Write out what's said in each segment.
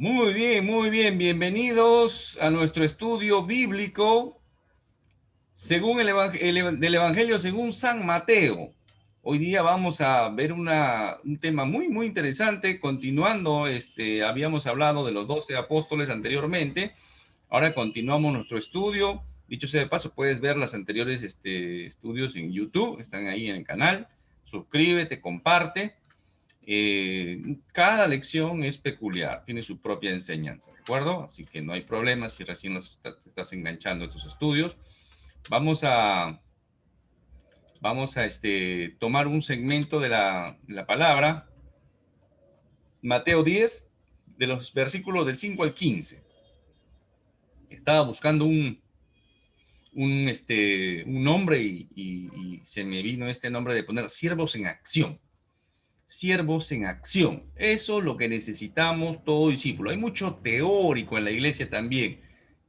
Muy bien. Bienvenidos a nuestro estudio bíblico según del Evangelio según San Mateo. Hoy día vamos a ver un tema muy interesante. Continuando, habíamos hablado de los 12 apóstoles anteriormente. Ahora continuamos nuestro estudio. Dicho sea de paso, puedes ver los anteriores estudios en YouTube. Están ahí en el canal. Suscríbete, comparte. Cada lección es peculiar, tiene su propia enseñanza, ¿de acuerdo? Así que no hay problema si recién te estás enganchando a tus estudios. Vamos a, vamos a tomar un segmento de la palabra, Mateo 10, de los versículos del 5 al 15. Estaba buscando un nombre y se me vino este nombre de poner siervos en acción. Siervos en acción. Eso es lo que necesitamos todo discípulo. Hay mucho teórico en la iglesia también,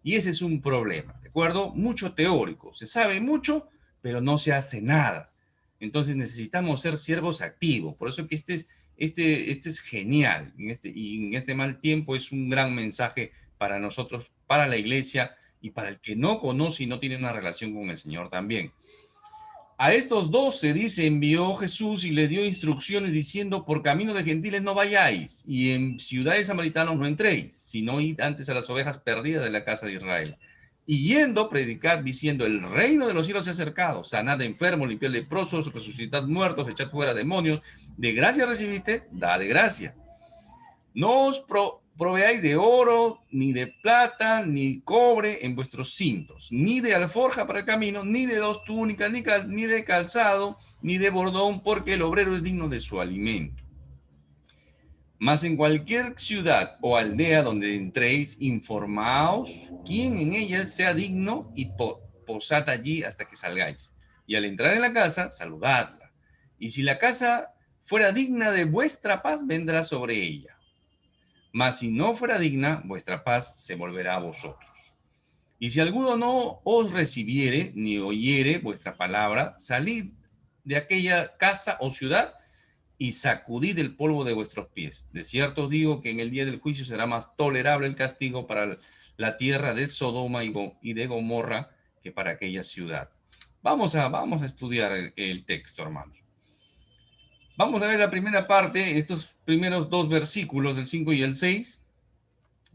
y ese es un problema, ¿de acuerdo? Mucho teórico. Se sabe mucho, pero no se hace nada. Entonces necesitamos ser siervos activos. Por eso que este es genial. Y en este mal tiempo es un gran mensaje para nosotros, para la iglesia y para el que no conoce y no tiene una relación con el Señor también. A estos 12 dice, envió Jesús y le dio instrucciones diciendo, por camino de gentiles no vayáis, y en ciudades samaritanos no entréis, sino id antes a las ovejas perdidas de la casa de Israel. Y yendo, predicad diciendo, el reino de los cielos se ha acercado, sanad enfermos, limpiad leprosos, resucitad muertos, echad fuera demonios, de gracia recibiste, da de gracia. No os proveáis de oro, ni de plata, ni cobre en vuestros cintos, ni de alforja para el camino, ni de dos túnicas, ni de calzado, ni de bordón, porque el obrero es digno de su alimento. Mas en cualquier ciudad o aldea donde entréis, informaos quién en ella sea digno y posad allí hasta que salgáis. Y al entrar en la casa, saludadla. Y si la casa fuera digna de vuestra paz, vendrá sobre ella. Mas si no fuera digna, vuestra paz se volverá a vosotros. Y si alguno no os recibiere ni oyere vuestra palabra, salid de aquella casa o ciudad y sacudid el polvo de vuestros pies. De cierto os digo que en el día del juicio será más tolerable el castigo para la tierra de Sodoma y de Gomorra que para aquella ciudad. Vamos a estudiar el texto, hermanos. Vamos a ver la primera parte, estos primeros dos versículos, del 5 y el 6.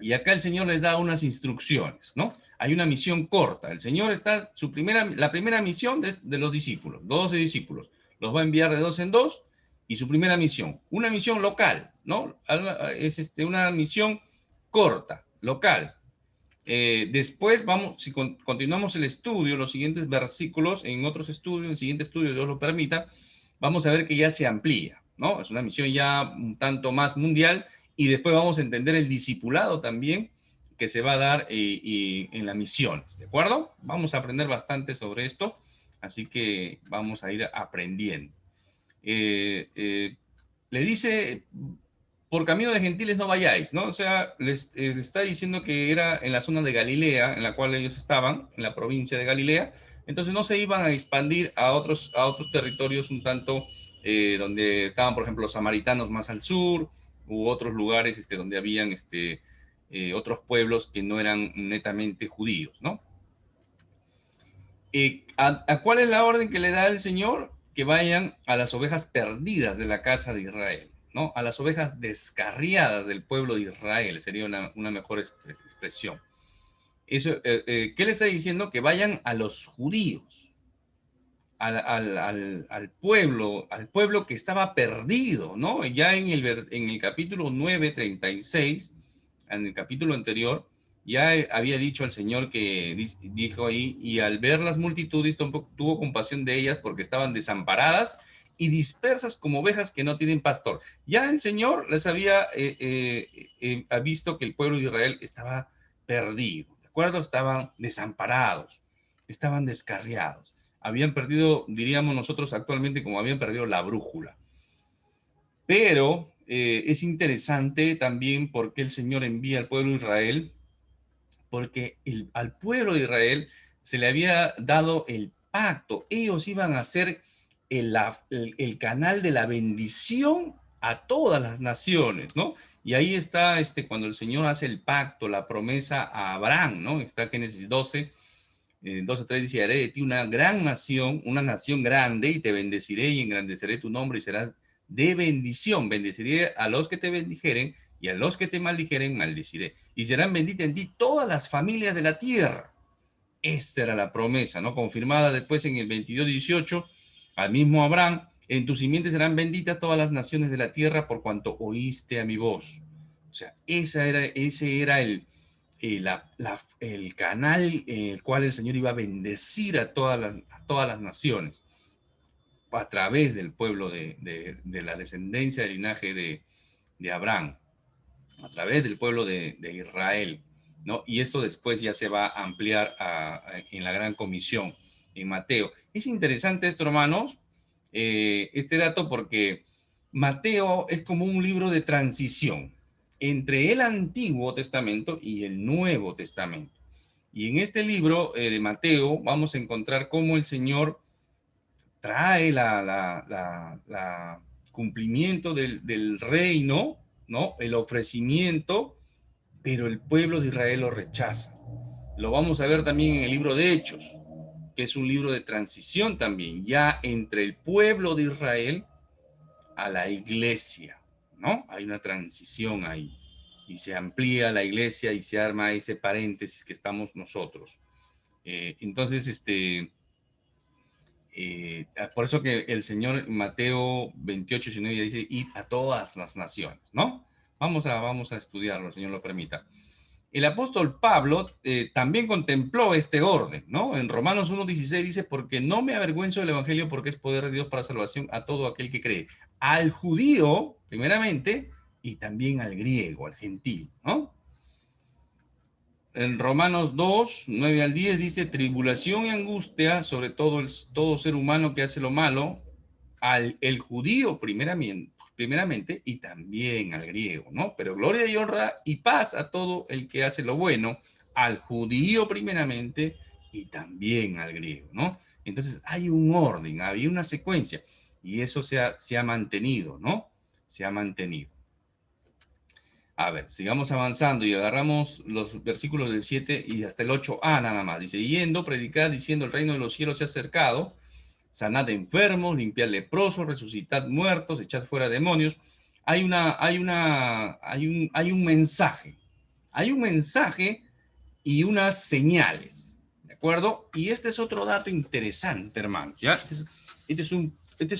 Y acá el Señor les da unas instrucciones, ¿no? Hay una misión corta. El Señor está, la primera misión de los discípulos, 12 discípulos. Los va a enviar de dos en dos. Y su primera misión, una misión local, ¿no? Es una misión corta, local. Después vamos, si continuamos el estudio, los siguientes versículos, en otros estudios, en el siguiente estudio, Dios lo permita, vamos a ver que ya se amplía, ¿no? Es una misión ya un tanto más mundial y después vamos a entender el discipulado también que se va a dar en las misiones, ¿de acuerdo? Vamos a aprender bastante sobre esto, así que vamos a ir aprendiendo. Le dice, por camino de gentiles no vayáis, ¿no? O sea, les está diciendo que era en la zona de Galilea, en la cual ellos estaban, en la provincia de Galilea, entonces no se iban a expandir a otros territorios un tanto donde estaban, por ejemplo, los samaritanos más al sur, u otros lugares donde habían otros pueblos que no eran netamente judíos, ¿no? ¿A cuál es la orden que le da el Señor? Que vayan a las ovejas perdidas de la casa de Israel, ¿no? A las ovejas descarriadas del pueblo de Israel, sería una mejor expresión. ¿Qué le está diciendo? Que vayan a los judíos, al pueblo que estaba perdido, ¿no? Ya en el capítulo 9:36, en el capítulo anterior, ya había dicho al Señor que dijo ahí, y al ver las multitudes tuvo compasión de ellas porque estaban desamparadas y dispersas como ovejas que no tienen pastor. Ya el Señor les había visto que el pueblo de Israel estaba perdido, ¿de acuerdo? Estaban desamparados, estaban descarriados. Habían perdido, diríamos nosotros actualmente, como habían perdido la brújula. Pero es interesante también porque el Señor envía al pueblo de Israel, porque al pueblo de Israel se le había dado el pacto. Ellos iban a ser el canal de la bendición a todas las naciones, ¿no? Y ahí está cuando el Señor hace el pacto, la promesa a Abraham, ¿no? Está Génesis 12, 12:3 dice, haré de ti una gran nación, una nación grande, y te bendeciré y engrandeceré tu nombre y serás de bendición. Bendeciré a los que te bendijeren y a los que te maldijeren, maldeciré. Y serán benditas en ti todas las familias de la tierra. Esta era la promesa, ¿no? Confirmada después en el 22:18, al mismo Abraham, en tu simiente serán benditas todas las naciones de la tierra por cuanto oíste a mi voz. O sea, ese era el canal en el cual el Señor iba a bendecir a todas las naciones a través del pueblo de la descendencia del linaje de Abraham, a través del pueblo de Israel, ¿no? Y esto después ya se va a ampliar en la gran comisión en Mateo. Es interesante esto, hermanos, este dato, porque Mateo es como un libro de transición entre el Antiguo Testamento y el Nuevo Testamento. Y en este libro de Mateo vamos a encontrar cómo el Señor trae la cumplimiento del reino, ¿no? El ofrecimiento, pero el pueblo de Israel lo rechaza. Lo vamos a ver también en el libro de Hechos, que es un libro de transición también, ya entre el pueblo de Israel a la iglesia, ¿no? Hay una transición ahí y se amplía la iglesia y se arma ese paréntesis que estamos nosotros. Entonces, por eso que el Señor Mateo 28:19 dice, id a todas las naciones, ¿no? Vamos a estudiarlo, el Señor lo permita. El apóstol Pablo también contempló este orden, ¿no? En Romanos 1:16 dice, porque no me avergüenzo del evangelio porque es poder de Dios para salvación a todo aquel que cree. Al judío, primeramente, y también al griego, al gentil, ¿no? En Romanos 2:9 al 10 dice, tribulación y angustia sobre todo ser humano que hace lo malo, el judío primeramente y también al griego, ¿no? Pero gloria y honra y paz a todo el que hace lo bueno, al judío primeramente y también al griego, ¿no? Entonces hay un orden, había una secuencia y eso se ha mantenido, ¿no? Se ha mantenido. A ver, sigamos avanzando y agarramos los versículos del 7 y hasta el 8a nada más. Dice, yendo, predicar, diciendo, el reino de los cielos se ha acercado, sanad enfermos, limpiad leprosos, resucitad muertos, echad fuera demonios. Hay un mensaje. Hay un mensaje y unas señales, ¿de acuerdo? Y este es otro dato interesante, hermano, ¿ya? Este es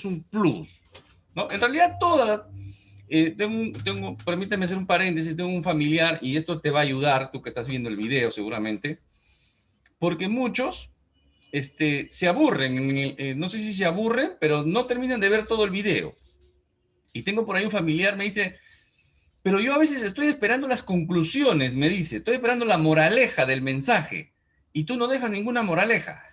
un plus, ¿no? En realidad todas permíteme hacer un paréntesis, tengo un familiar y esto te va a ayudar, tú que estás viendo el video seguramente, porque muchos se aburren, no sé si se aburren, pero no terminan de ver todo el video. Y tengo por ahí un familiar, me dice, pero yo a veces estoy esperando las conclusiones, me dice, estoy esperando la moraleja del mensaje, y tú no dejas ninguna moraleja.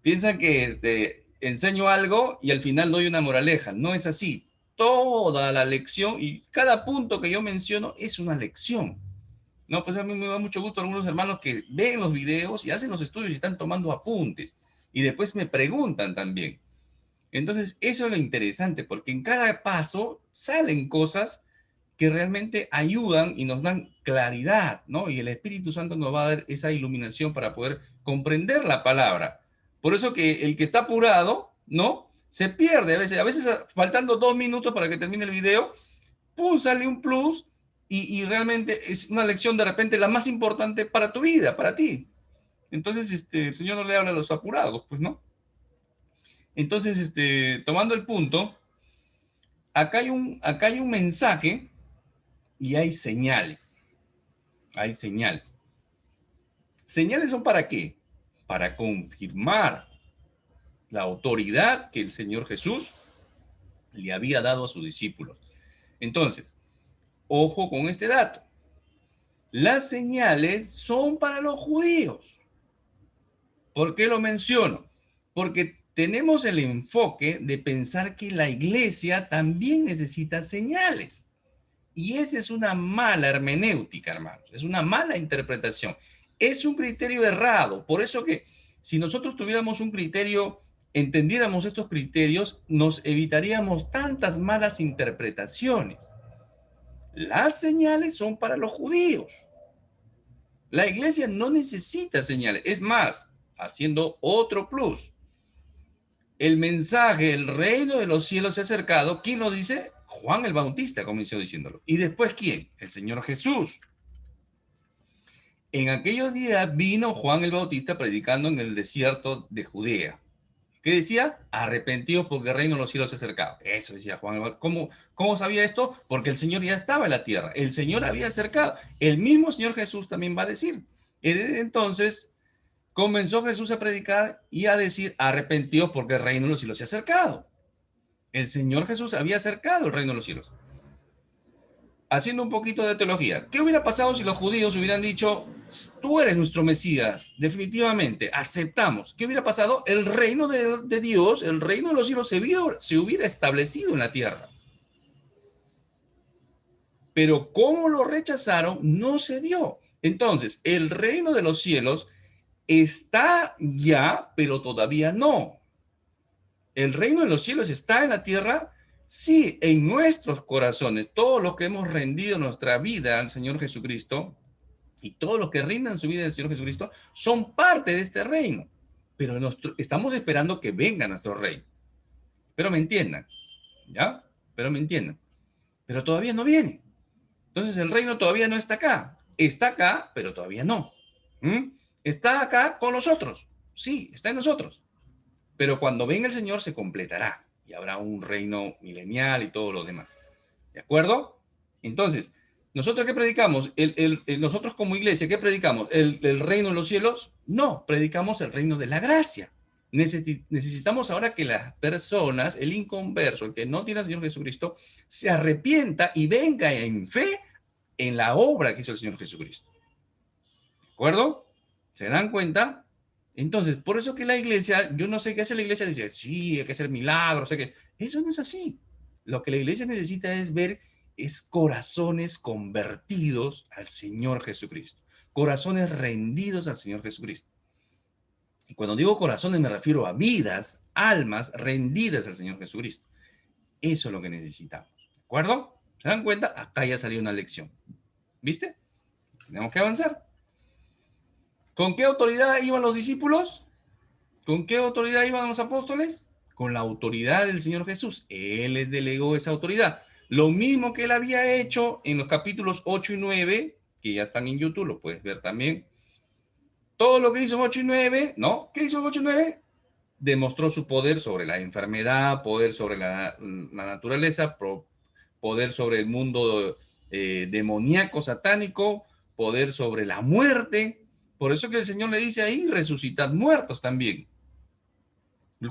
Piensan que enseño algo y al final doy una moraleja. No es así. Toda la lección y cada punto que yo menciono es una lección. No, pues a mí me da mucho gusto algunos hermanos que ven los videos y hacen los estudios y están tomando apuntes. Y después me preguntan también. Entonces, eso es lo interesante, porque en cada paso salen cosas que realmente ayudan y nos dan claridad, ¿no? Y el Espíritu Santo nos va a dar esa iluminación para poder comprender la palabra. Por eso que el que está apurado, ¿no? Se pierde a veces faltando 2 minutos para que termine el video, ¡pum! Sale un plus y realmente es una lección de repente la más importante para tu vida, para ti. Entonces, el Señor no le habla a los apurados, pues, ¿no? Entonces, tomando el punto, acá hay un mensaje y hay señales. Hay señales. ¿Señales son para qué? Para confirmar la autoridad que el Señor Jesús le había dado a sus discípulos. Entonces, ojo con este dato. Las señales son para los judíos. ¿Por qué lo menciono? Porque tenemos el enfoque de pensar que la iglesia también necesita señales. Y esa es una mala hermenéutica, hermanos. Es una mala interpretación. Es un criterio errado. Por eso que si nosotros tuviéramos un criterio entendiéramos estos criterios, nos evitaríamos tantas malas interpretaciones. Las señales son para los judíos. La iglesia no necesita señales. Es más, haciendo otro plus, el mensaje, el reino de los cielos se ha acercado. ¿Quién lo dice? Juan el Bautista comenzó diciéndolo. ¿Y después quién? El Señor Jesús. En aquellos días vino Juan el Bautista predicando en el desierto de Judea. ¿Qué decía? Arrepentidos porque el reino de los cielos se ha acercado. Eso decía Juan el Bautista. ¿Cómo sabía esto? Porque el Señor ya estaba en la tierra. El Señor había acercado. El mismo Señor Jesús también va a decir. Entonces comenzó Jesús a predicar y a decir, arrepentidos porque el reino de los cielos se ha acercado. El Señor Jesús había acercado el reino de los cielos. Haciendo un poquito de teología, ¿qué hubiera pasado si los judíos hubieran dicho, tú eres nuestro Mesías, definitivamente, aceptamos? ¿Qué hubiera pasado? El reino de Dios, el reino de los cielos se hubiera establecido en la tierra. Pero como lo rechazaron, no se dio. Entonces, el reino de los cielos está ya, pero todavía no. El reino de los cielos está en la tierra, sí, en nuestros corazones. Todos los que hemos rendido nuestra vida al Señor Jesucristo y todos los que rindan su vida al Señor Jesucristo son parte de este reino. Pero estamos esperando que venga nuestro reino. Pero me entiendan, ¿ya? Pero me entiendan. Pero todavía no viene. Entonces el reino todavía no está acá. Está acá, pero todavía no. Está acá con nosotros. Sí, está en nosotros. Pero cuando venga el Señor se completará y habrá un reino milenial y todo lo demás. ¿De acuerdo? Entonces, ¿nosotros qué predicamos? Nosotros como iglesia, ¿qué predicamos? ¿El reino de los cielos? No, predicamos el reino de la gracia. Necesitamos ahora que las personas, el inconverso, el que no tiene al Señor Jesucristo, se arrepienta y venga en fe en la obra que hizo el Señor Jesucristo. ¿De acuerdo? ¿Se dan cuenta? Entonces, por eso que la iglesia, yo no sé qué hace la iglesia, dice, sí, hay que hacer milagros, que eso no es así. Lo que la iglesia necesita es ver, es corazones convertidos al Señor Jesucristo, corazones rendidos al Señor Jesucristo. Y cuando digo corazones me refiero a vidas, almas rendidas al Señor Jesucristo. Eso es lo que necesitamos, ¿de acuerdo? ¿Se dan cuenta? Acá ya salió una lección. ¿Viste? Tenemos que avanzar. ¿Con qué autoridad iban los discípulos? ¿Con qué autoridad iban los apóstoles? Con la autoridad del Señor Jesús. Él les delegó esa autoridad. Lo mismo que él había hecho en los capítulos 8 y 9, que ya están en YouTube, lo puedes ver también. Todo lo que hizo en 8 y 9, ¿no? ¿Qué hizo en 8 y 9? Demostró su poder sobre la enfermedad, poder sobre la naturaleza, poder sobre el mundo demoníaco, satánico, poder sobre la muerte. Por eso que el Señor le dice ahí, resucitad muertos también.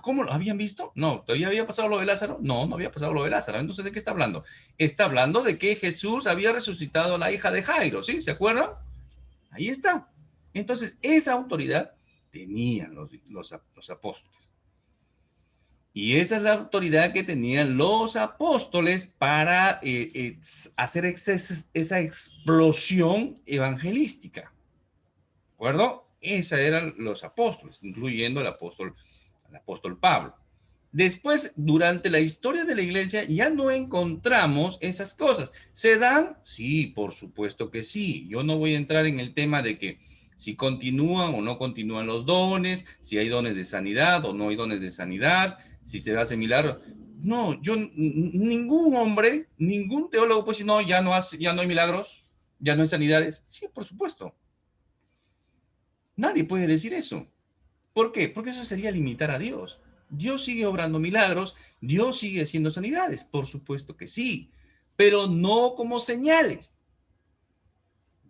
¿Cómo lo habían visto? No, ¿todavía había pasado lo de Lázaro? No, no había pasado lo de Lázaro. Entonces, ¿de qué está hablando? Está hablando de que Jesús había resucitado a la hija de Jairo, ¿sí? ¿Se acuerdan? Ahí está. Entonces, esa autoridad tenían los apóstoles. Y esa es la autoridad que tenían los apóstoles para hacer esa explosión evangelística. ¿De acuerdo? Esos eran los apóstoles, incluyendo al apóstol Pablo. Después, durante la historia de la iglesia, ya no encontramos esas cosas. ¿Se dan? Sí, por supuesto que sí. Yo no voy a entrar en el tema de que si continúan o no continúan los dones, si hay dones de sanidad o no hay dones de sanidad, si se hace milagro. No, ningún hombre, ningún teólogo puede decir, no, ya no hay milagros, ya no hay sanidades. Sí, por supuesto. Nadie puede decir eso. ¿Por qué? Porque eso sería limitar a Dios. Dios sigue obrando milagros, Dios sigue haciendo sanidades, por supuesto que sí, pero no como señales.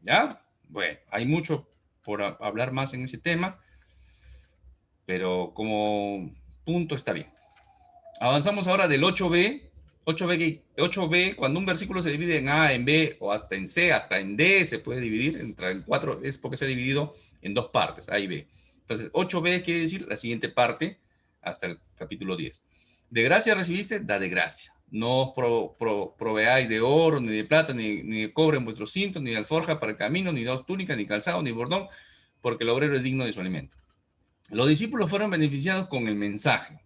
¿Ya? Bueno, hay mucho por hablar más en ese tema, pero como punto está bien. Avanzamos ahora del 8b. 8b, cuando un versículo se divide en A, en B, o hasta en C, hasta en D, se puede dividir, entra en 4, es porque se ha dividido en dos partes, A y B. Entonces, 8b quiere decir la siguiente parte, hasta el capítulo 10. De gracia recibiste, da de gracia. No os proveáis de oro, ni de plata, ni de cobre en vuestros cintos, ni de alforja para el camino, ni dos túnicas, ni calzado, ni bordón, porque el obrero es digno de su alimento. Los discípulos fueron beneficiados con el mensaje.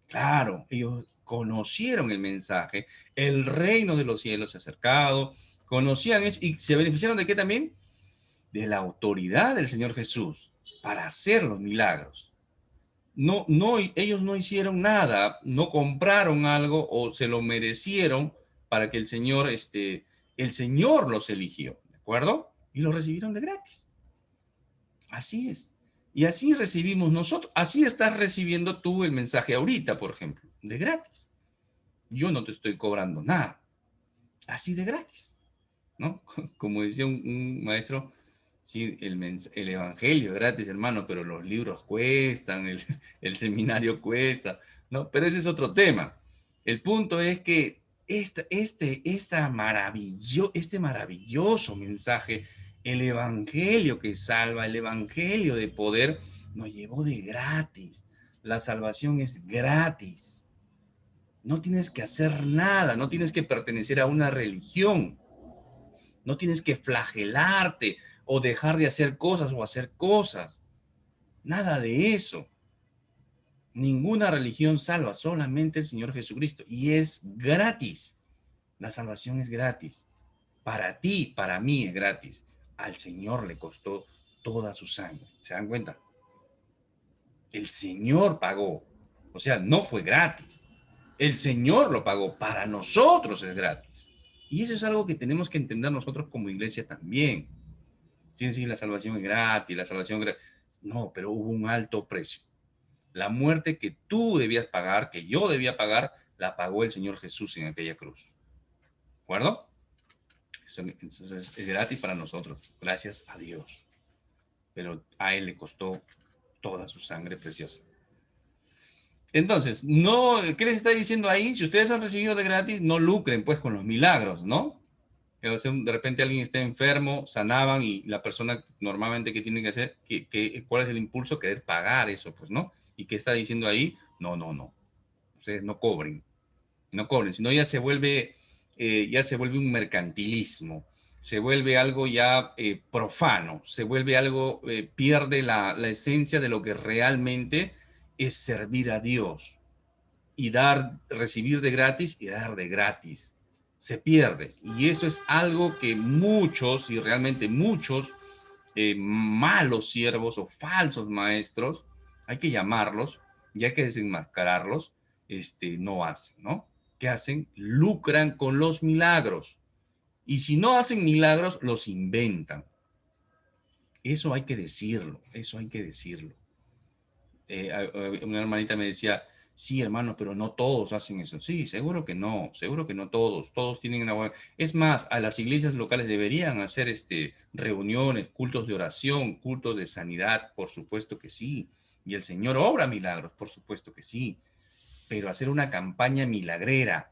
Claro, ellos conocieron el mensaje, el reino de los cielos se ha acercado, conocían eso y se beneficiaron de qué también? De la autoridad del Señor Jesús para hacer los milagros. No, no, ellos no hicieron nada, no compraron algo o se lo merecieron para que el Señor los eligió, ¿de acuerdo? Y los recibieron de gratis. Así es. Y así recibimos nosotros, así estás recibiendo tú el mensaje ahorita, por ejemplo, de gratis. Yo no te estoy cobrando nada, así de gratis, ¿no? Como decía un maestro, sí, el evangelio es gratis, hermano, pero los libros cuestan, el seminario cuesta, ¿no? Pero ese es otro tema. El punto es que este maravilloso mensaje, el evangelio que salva, el evangelio de poder, nos llevó de gratis. La salvación es gratis. No tienes que hacer nada, no tienes que pertenecer a una religión, no tienes que flagelarte o dejar de hacer cosas o hacer cosas. Nada de eso. Ninguna religión salva, solamente el Señor Jesucristo. Y es gratis. La salvación es gratis. Para ti, para mí es gratis. Al Señor le costó toda su sangre. ¿Se dan cuenta? El Señor pagó. O sea, no fue gratis. El Señor lo pagó. Para nosotros es gratis. Y eso es algo que tenemos que entender nosotros como iglesia también. Sí, sí, la salvación es gratis, la salvación es gratis. No, pero hubo un alto precio. La muerte que tú debías pagar, que yo debía pagar, la pagó el Señor Jesús en aquella cruz. ¿De acuerdo? Eso, entonces es gratis para nosotros, gracias a Dios. Pero a Él le costó toda su sangre preciosa. Entonces, no, ¿qué les está diciendo ahí? Si ustedes han recibido de gratis, no lucren pues con los milagros, ¿no? De repente alguien está enfermo, sanaban y la persona normalmente que tiene que hacer, ¿cuál es el impulso? Querer pagar eso, pues, ¿no? ¿Y qué está diciendo ahí? No, no, no. Ustedes no cobren, no cobren, sino ya se vuelve un mercantilismo, se vuelve algo ya profano, se vuelve algo, pierde la esencia de lo que realmente es servir a Dios y recibir de gratis y dar de gratis. Se pierde. Y eso es algo que muchos, y realmente muchos, malos siervos o falsos maestros, hay que llamarlos, y hay que desenmascararlos, no hacen, ¿no? ¿Qué hacen? Lucran con los milagros. Y si no hacen milagros, los inventan. Eso hay que decirlo, eso hay que decirlo. Una hermanita me decía, sí, hermano, pero no todos hacen eso. Sí, seguro que no todos, todos tienen una buena... Es más, a las iglesias locales deberían hacer reuniones, cultos de oración, cultos de sanidad, por supuesto que sí. Y el Señor obra milagros, por supuesto que sí. Pero hacer una campaña milagrera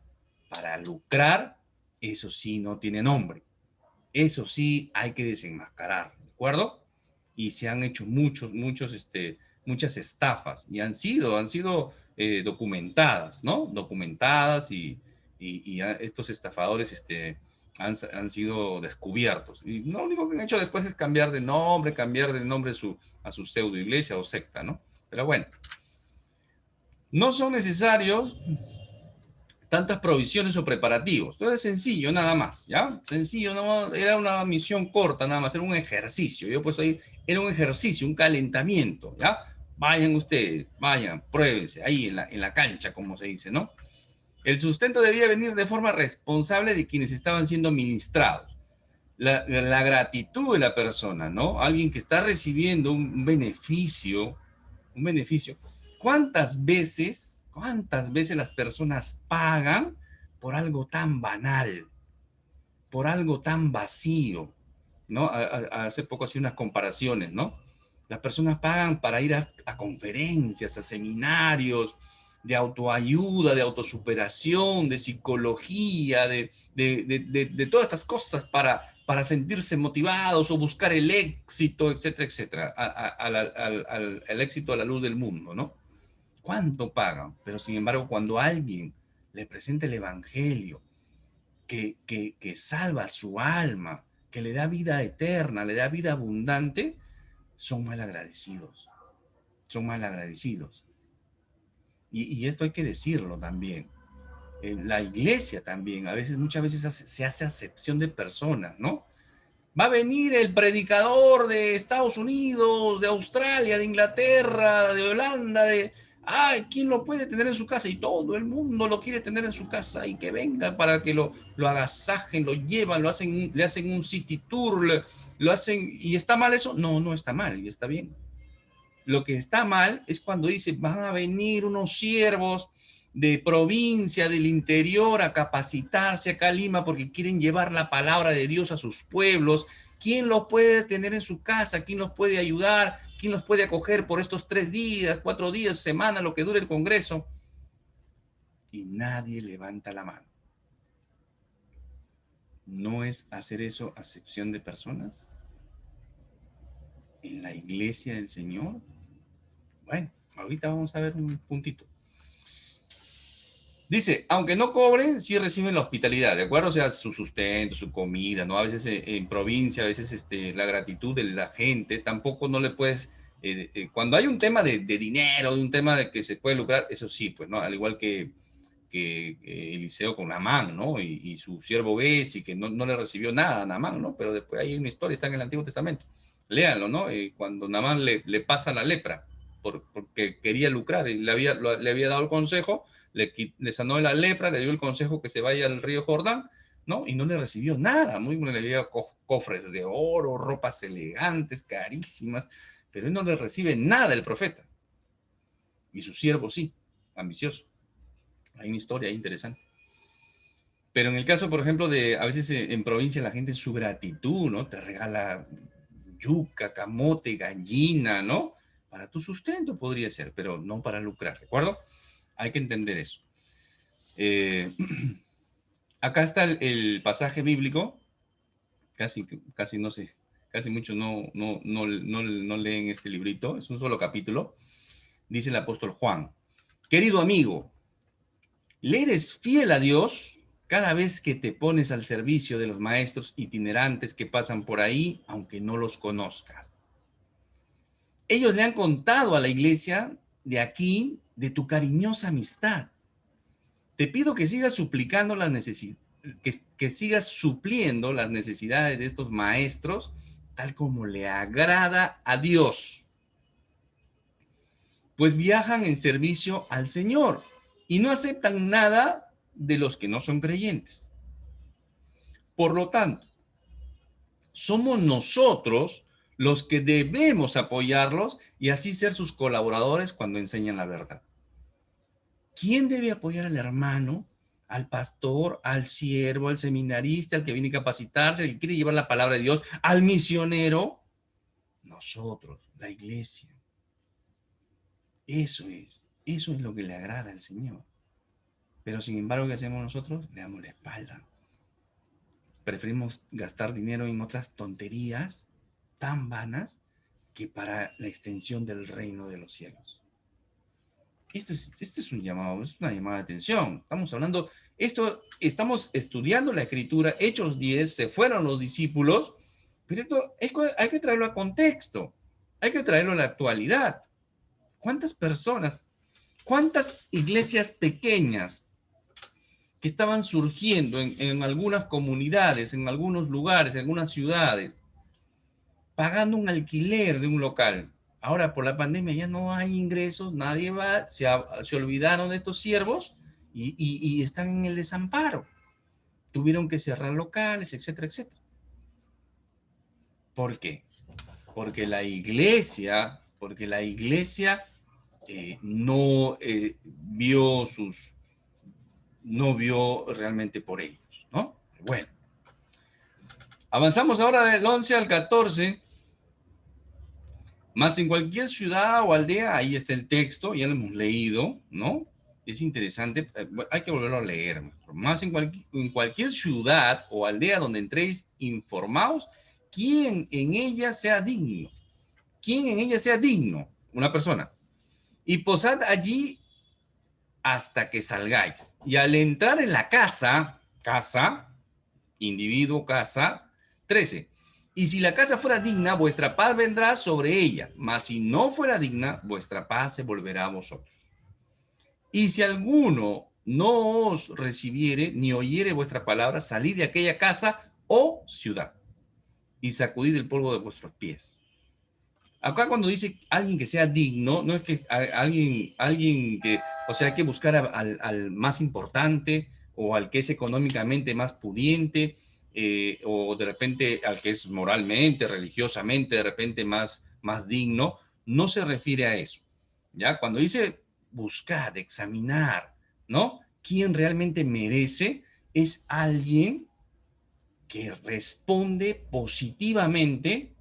para lucrar, eso sí no tiene nombre. Eso sí hay que desenmascarar, ¿de acuerdo? Y se han hecho muchas estafas y han sido documentadas, ¿no? Documentadas y estos estafadores han sido descubiertos. Y lo único que han hecho después es cambiar de nombre a su pseudo iglesia o secta, ¿no? Pero bueno, no son necesarios tantas provisiones o preparativos. Todo es sencillo, nada más, ¿ya? Sencillo, no, era una misión corta, nada más, era un ejercicio. Yo he puesto ahí, era un ejercicio, un calentamiento, ¿ya? Vayan ustedes, vayan, pruébense, ahí en la cancha, como se dice, ¿no? El sustento debía venir de forma responsable de quienes estaban siendo ministrados. La gratitud de la persona, ¿no? Alguien que está recibiendo un beneficio. Cuántas veces las personas pagan por algo tan banal, por algo tan vacío, ¿no? Hace poco hacía unas comparaciones, ¿no? Las personas pagan para ir a conferencias, a seminarios de autoayuda, de autosuperación, de psicología, de todas estas cosas para sentirse motivados o buscar el éxito, etcétera, etcétera, al éxito a la luz del mundo, ¿no? ¿Cuánto pagan? Pero sin embargo, cuando alguien le presenta el Evangelio, que salva su alma, que le da vida eterna, le da vida abundante, son mal agradecidos. son malagradecidos. Y esto hay que decirlo también. En la iglesia también, muchas veces se hace acepción de personas, ¿no? Va a venir el predicador de Estados Unidos, de Australia, de Inglaterra, de Holanda, ay, ¿quién lo puede tener en su casa? Y todo el mundo lo quiere tener en su casa y que venga para que lo agasajen, lo llevan, le hacen un city tour, lo hacen, ¿y está mal eso? No, no está mal, y está bien. Lo que está mal es cuando dice, van a venir unos siervos de provincia, del interior, a capacitarse acá a Lima porque quieren llevar la palabra de Dios a sus pueblos. ¿Quién los puede tener en su casa? ¿Quién los puede ayudar? ¿Quién los puede acoger por estos 3 días, 4 días, semana, lo que dure el Congreso? Y nadie levanta la mano. ¿No es hacer eso acepción de personas? ¿En la iglesia del Señor? Bueno, ahorita vamos a ver un puntito. Dice, aunque no cobren, sí reciben la hospitalidad, ¿de acuerdo? O sea, su sustento, su comida, ¿no? A veces en provincia, a veces la gratitud de la gente, tampoco no le puedes... cuando hay un tema de dinero, de un tema de que se puede lucrar, eso sí, pues, ¿no? Al igual que Eliseo con Naamán, ¿no? Y su siervo Gesi, que no le recibió nada a Naamán, ¿no? Pero después hay una historia, está en el Antiguo Testamento. Léanlo, ¿no? Cuando Naamán le pasa la lepra, porque quería lucrar, y le había dado el consejo, le sanó de la lepra, le dio el consejo que se vaya al río Jordán, ¿no? Y no le recibió nada, muy le había cofres de oro, ropas elegantes, carísimas, pero él no le recibe nada el profeta. Y su siervo sí, ambicioso. Hay una historia interesante. Pero en el caso, por ejemplo, a veces en provincia la gente su gratitud, ¿no? Te regala yuca, camote, gallina, ¿no? Para tu sustento podría ser, pero no para lucrar, ¿de acuerdo? Hay que entender eso. Acá está el pasaje bíblico, casi no sé, casi muchos no leen este librito, es un solo capítulo. Dice el apóstol Juan, querido amigo, ¿le eres fiel a Dios cada vez que te pones al servicio de los maestros itinerantes que pasan por ahí, aunque no los conozcas? Ellos le han contado a la iglesia de aquí de tu cariñosa amistad. Te pido que sigas suplicando las necesidades, que sigas supliendo las necesidades de estos maestros, tal como le agrada a Dios. Pues viajan en servicio al Señor y no aceptan nada de los que no son creyentes. Por lo tanto, somos nosotros los que debemos apoyarlos y así ser sus colaboradores cuando enseñan la verdad. ¿Quién debe apoyar al hermano, al pastor, al siervo, al seminarista, al que viene a capacitarse, al que quiere llevar la palabra de Dios, al misionero? Nosotros, la iglesia. Eso es lo que le agrada al Señor. Pero sin embargo, ¿qué hacemos nosotros? Le damos la espalda. Preferimos gastar dinero en otras tonterías tan vanas que para la extensión del reino de los cielos. Esto es un llamado, es una llamada de atención. Estamos estudiando la escritura, Hechos 10, se fueron los discípulos, pero hay que traerlo a contexto, hay que traerlo a la actualidad. ¿Cuántas personas, cuántas iglesias pequeñas que estaban surgiendo en algunas comunidades, en algunos lugares, en algunas ciudades, pagando un alquiler de un local? Ahora por la pandemia ya no hay ingresos, nadie va, se olvidaron de estos siervos y están en el desamparo. Tuvieron que cerrar locales, etcétera, etcétera. ¿Por qué? Porque la iglesia no vio realmente por ellos, ¿no? Bueno, avanzamos ahora del 11 al 14. Más en cualquier ciudad o aldea, ahí está el texto, ya lo hemos leído, ¿no? Es interesante, hay que volverlo a leer. Más en cualquier ciudad o aldea donde entréis, informaos quién en ella sea digno. ¿Quién en ella sea digno? Una persona. Y posad allí hasta que salgáis. Y al entrar en la casa, individuo, casa, 13. Y si la casa fuera digna, vuestra paz vendrá sobre ella. Mas si no fuera digna, vuestra paz se volverá a vosotros. Y si alguno no os recibiere ni oyere vuestra palabra, salid de aquella casa o ciudad y sacudid el polvo de vuestros pies. Acá cuando dice alguien que sea digno, no es que alguien que, o sea, hay que buscar al más importante o al que es económicamente más pudiente, o de repente al que es moralmente, religiosamente, de repente más digno. No se refiere a eso. ¿Ya? Cuando dice buscar, examinar, ¿no? ¿Quién realmente merece? Es alguien que responde positivamente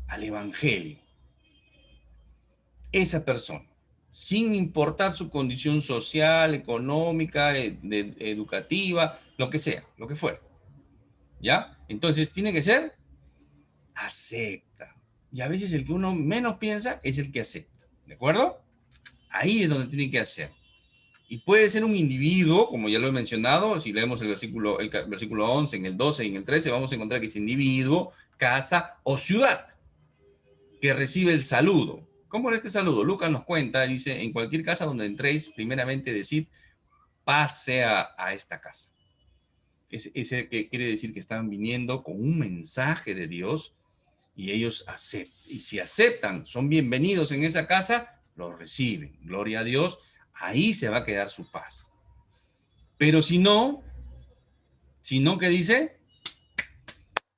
al Evangelio. Esa persona, sin importar su condición social, económica, educativa, lo que sea, lo que fuera. ¿Ya? Entonces tiene que ser acepta. Y a veces el que uno menos piensa es el que acepta. ¿De acuerdo? Ahí es donde tiene que hacer. Y puede ser un individuo, como ya lo he mencionado, si leemos el versículo 11, en el 12 y en el 13, vamos a encontrar que es individuo, casa o ciudad que recibe el saludo. ¿Cómo era este saludo? Lucas nos cuenta, dice, en cualquier casa donde entréis, primeramente decid, paz sea a esta casa. Ese que quiere decir que están viniendo con un mensaje de Dios y ellos aceptan. Y si aceptan, son bienvenidos en esa casa, los reciben. Gloria a Dios, ahí se va a quedar su paz. Pero si no, ¿qué dice?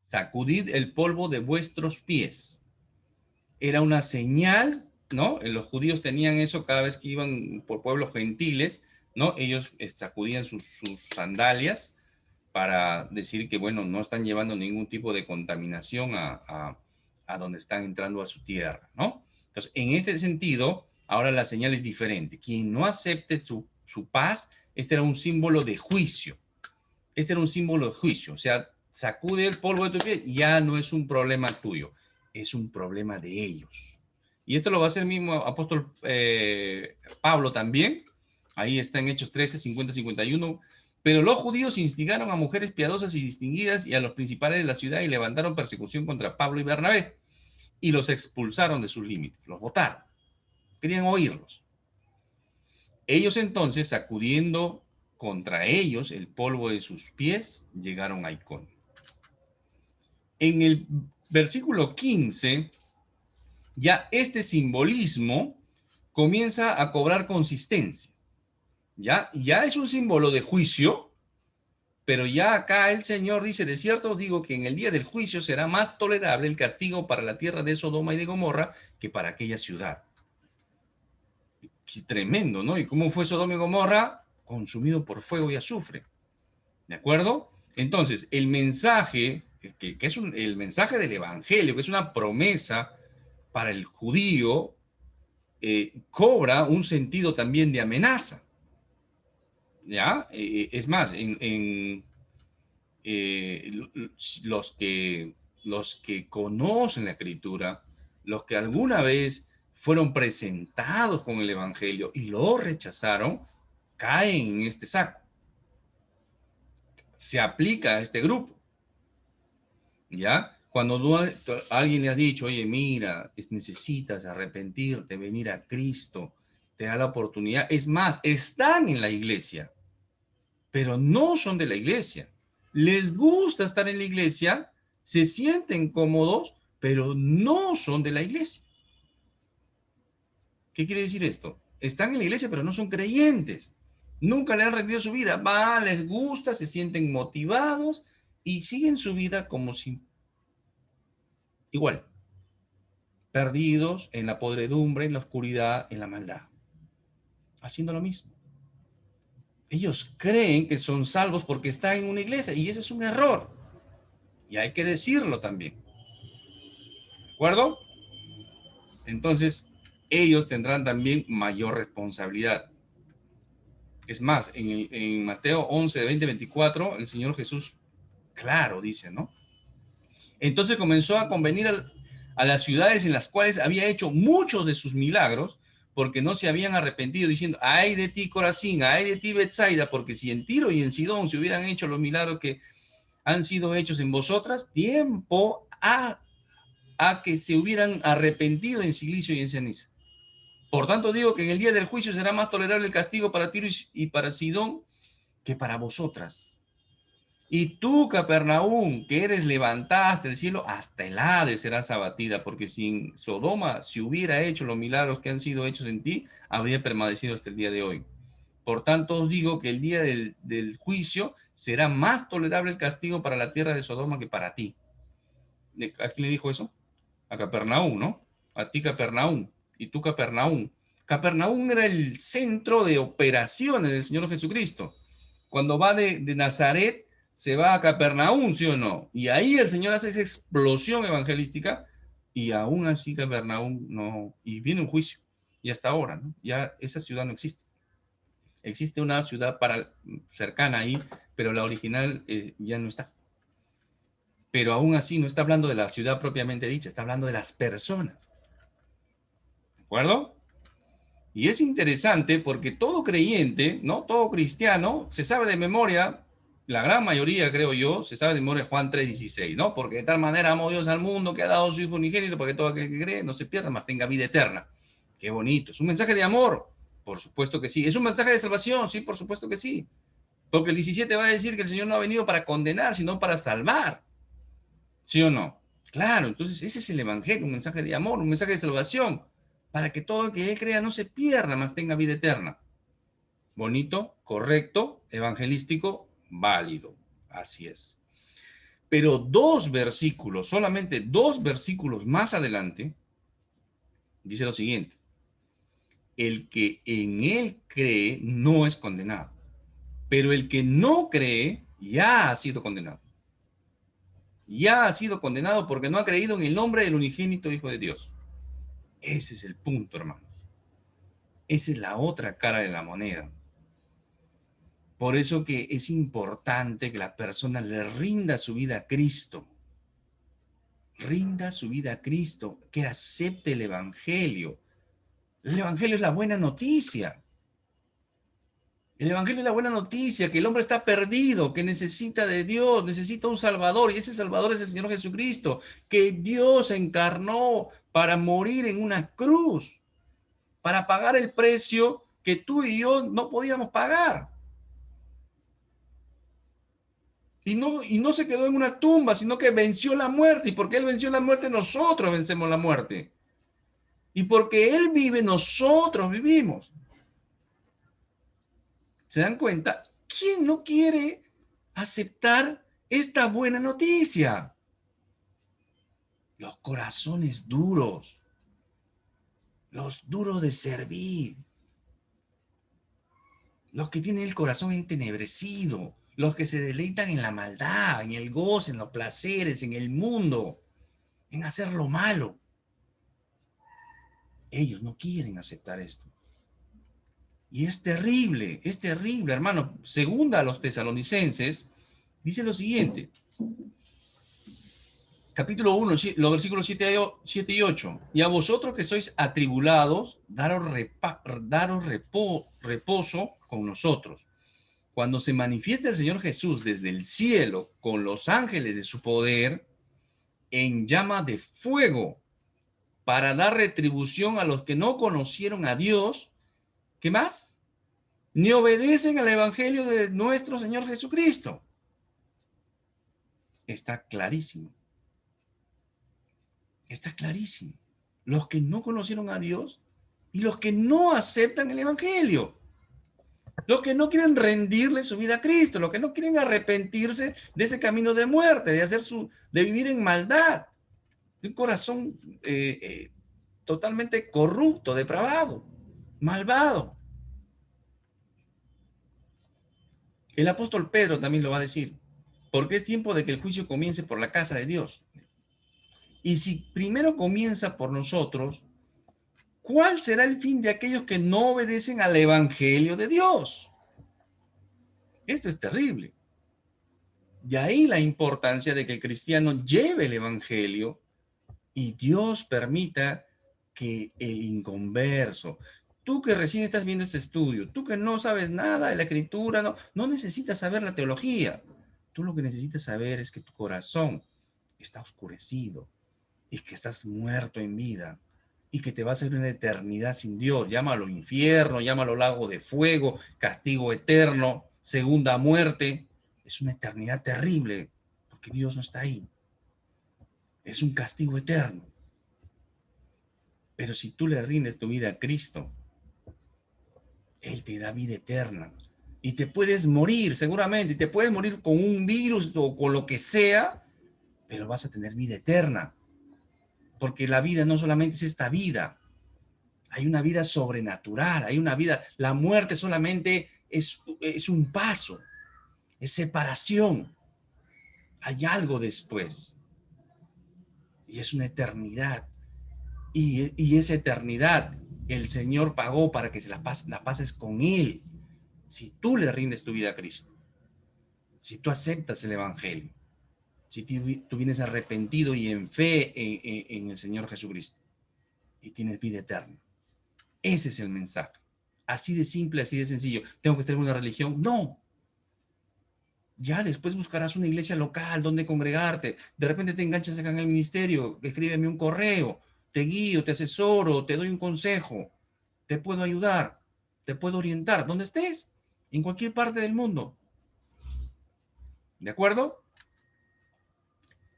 Sacudid el polvo de vuestros pies. Era una señal, ¿no? Los judíos tenían eso cada vez que iban por pueblos gentiles, ¿no? Ellos sacudían sus sandalias para decir que, bueno, no están llevando ningún tipo de contaminación a donde están entrando a su tierra, ¿no? Entonces, en este sentido, ahora la señal es diferente. Quien no acepte su paz, este era un símbolo de juicio. Este era un símbolo de juicio. O sea, sacude el polvo de tu pie, ya no es un problema tuyo, es un problema de ellos. Y esto lo va a hacer el mismo apóstol Pablo también. Ahí está en Hechos 13, 50, 51. Pero los judíos instigaron a mujeres piadosas y distinguidas y a los principales de la ciudad y levantaron persecución contra Pablo y Bernabé. Y los expulsaron de sus límites, los botaron. Querían oírlos. Ellos entonces, sacudiendo contra ellos el polvo de sus pies, llegaron a Iconio. En el versículo 15, ya este simbolismo comienza a cobrar consistencia. Ya es un símbolo de juicio, pero ya acá el Señor dice, de cierto os digo que en el día del juicio será más tolerable el castigo para la tierra de Sodoma y de Gomorra que para aquella ciudad. Qué tremendo, ¿no? ¿Y cómo fue Sodoma y Gomorra? Consumido por fuego y azufre. ¿De acuerdo? Entonces, el mensaje, que es el mensaje del Evangelio, que es una promesa para el judío, cobra un sentido también de amenaza. ¿Ya? Es más, los que conocen la Escritura, los que alguna vez fueron presentados con el Evangelio y lo rechazaron, caen en este saco. Se aplica a este grupo. ¿Ya? Cuando alguien le ha dicho, oye, mira, necesitas arrepentirte, venir a Cristo, te da la oportunidad. Es más, están en la iglesia, pero no son de la iglesia. Les gusta estar en la iglesia, se sienten cómodos, pero no son de la iglesia. ¿Qué quiere decir esto? Están en la iglesia, pero no son creyentes. Nunca le han rendido su vida. Les gusta, se sienten motivados y siguen su vida como si igual, perdidos en la podredumbre, en la oscuridad, en la maldad, haciendo lo mismo. Ellos creen que son salvos porque están en una iglesia y eso es un error. Y hay que decirlo también. ¿De acuerdo? Entonces, ellos tendrán también mayor responsabilidad. Es más, en Mateo 11, 20, 24, el Señor Jesús, claro, dice, ¿no? Entonces comenzó a convenir a las ciudades en las cuales había hecho muchos de sus milagros, porque no se habían arrepentido, diciendo, ay de ti Corazín, ay de ti Betsaida, porque si en Tiro y en Sidón se hubieran hecho los milagros que han sido hechos en vosotras, tiempo a que se hubieran arrepentido en silicio y en ceniza. Por tanto digo que en el día del juicio será más tolerable el castigo para Tiro y para Sidón que para vosotras. Y tú, Capernaum, que eres levantada hasta el cielo, hasta el Hades serás abatida, porque si en Sodoma se hubiera hecho los milagros que han sido hechos en ti, habría permanecido hasta el día de hoy. Por tanto, os digo que el día del juicio será más tolerable el castigo para la tierra de Sodoma que para ti. ¿A quién le dijo eso? A Capernaum, ¿no? A ti, Capernaum. Y tú, Capernaum. Capernaum era el centro de operaciones del Señor Jesucristo. Cuando va de Nazaret, se va a Capernaum, ¿sí o no? Y ahí el Señor hace esa explosión evangelística y aún así Capernaum no... Y viene un juicio. Y hasta ahora, ¿no? Ya esa ciudad no existe. Existe una ciudad cercana ahí, pero la original ya no está. Pero aún así no está hablando de la ciudad propiamente dicha, está hablando de las personas. ¿De acuerdo? Y es interesante porque todo creyente, ¿no? Todo cristiano se sabe de memoria, la gran mayoría, creo yo, se sabe de memoria Juan 3:16, ¿no? Porque de tal manera amó Dios al mundo que ha dado a su Hijo unigénito para que todo aquel que cree no se pierda, mas tenga vida eterna. Qué bonito. ¿Es un mensaje de amor? Por supuesto que sí. ¿Es un mensaje de salvación? Sí, por supuesto que sí. Porque el 17 va a decir que el Señor no ha venido para condenar, sino para salvar. ¿Sí o no? Claro, entonces ese es el Evangelio, un mensaje de amor, un mensaje de salvación, para que todo el que él crea no se pierda, mas tenga vida eterna. Bonito, correcto, evangelístico, válido. Así es. Pero dos versículos, solamente dos versículos más adelante, dice lo siguiente: el que en él cree no es condenado, pero el que no cree ya ha sido condenado. Ya ha sido condenado porque no ha creído en el nombre del unigénito Hijo de Dios. Ese es el punto, hermanos. Esa es la otra cara de la moneda. Por eso que es importante que la persona le rinda su vida a Cristo. Rinda su vida a Cristo, que acepte el Evangelio. El Evangelio es la buena noticia. El Evangelio es la buena noticia, que el hombre está perdido, que necesita de Dios, necesita un Salvador, y ese Salvador es el Señor Jesucristo, que Dios encarnó para morir en una cruz, para pagar el precio que tú y yo no podíamos pagar. Y no se quedó en una tumba, sino que venció la muerte. Y porque Él venció la muerte, nosotros vencemos la muerte. Y porque Él vive, nosotros vivimos. ¿Se dan cuenta? ¿Quién no quiere aceptar esta buena noticia? Los corazones duros, los duros de servir, los que tienen el corazón entenebrecido, los que se deleitan en la maldad, en el goce, en los placeres, en el mundo, en hacer lo malo. Ellos no quieren aceptar esto. Y es terrible, hermano. Segunda a los tesalonicenses, dice lo siguiente. Capítulo 1, los versículos 7 y 8. Y a vosotros que sois atribulados, daros reposo con nosotros. Cuando se manifiesta el Señor Jesús desde el cielo con los ángeles de su poder en llama de fuego para dar retribución a los que no conocieron a Dios. ¿Qué más? Ni obedecen al Evangelio de nuestro Señor Jesucristo. Está clarísimo. Está clarísimo. Los que no conocieron a Dios y los que no aceptan el Evangelio. Los que no quieren rendirle su vida a Cristo, los que no quieren arrepentirse de ese camino de muerte, de vivir en maldad, de un corazón totalmente corrupto, depravado, malvado. El apóstol Pedro también lo va a decir, porque es tiempo de que el juicio comience por la casa de Dios. Y si primero comienza por nosotros, ¿cuál será el fin de aquellos que no obedecen al Evangelio de Dios? Esto es terrible. De ahí la importancia de que el cristiano lleve el Evangelio y Dios permita que el inconverso, tú que recién estás viendo este estudio, tú que no sabes nada de la Escritura, no necesitas saber la teología. Tú lo que necesitas saber es que tu corazón está oscurecido y que estás muerto en vida y que te vas a ir una eternidad sin Dios. Llámalo infierno, llámalo lago de fuego, castigo eterno, segunda muerte. Es una eternidad terrible porque Dios no está ahí. Es un castigo eterno. Pero si tú le rindes tu vida a Cristo, Él te da vida eterna. Y te puedes morir, seguramente, y te puedes morir con un virus o con lo que sea, pero vas a tener vida eterna. Porque la vida no solamente es esta vida, hay una vida sobrenatural, hay una vida, la muerte solamente es un paso, es separación. Hay algo después. Y es una eternidad. Y esa eternidad el Señor pagó para que la pases con Él. Si tú le rindes tu vida a Cristo, si tú aceptas el Evangelio, si tú vienes arrepentido y en fe en el Señor Jesucristo y tienes vida eterna. Ese es el mensaje. Así de simple, así de sencillo. ¿Tengo que tener una religión? No. Ya después buscarás una iglesia local donde congregarte. De repente te enganchas acá en el ministerio, escríbeme un correo, te guío, te asesoro, te doy un consejo, te puedo ayudar, te puedo orientar, donde estés, en cualquier parte del mundo. ¿De acuerdo?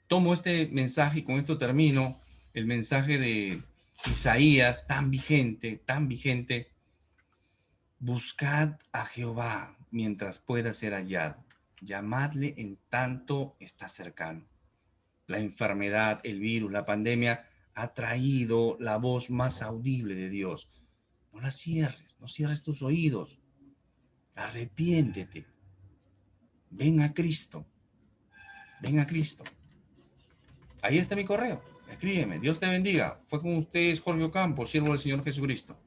Tomo este mensaje y con esto termino, el mensaje de Isaías, tan vigente, tan vigente. Buscad a Jehová mientras pueda ser hallado. Llamadle en tanto está cercano. La enfermedad, el virus, la pandemia ha traído la voz más audible de Dios. No la cierres, no cierres tus oídos. Arrepiéntete. Ven a Cristo. Ven a Cristo. Ahí está mi correo. Escríbeme. Dios te bendiga. Fue con ustedes Jorge Ocampo, siervo del Señor Jesucristo.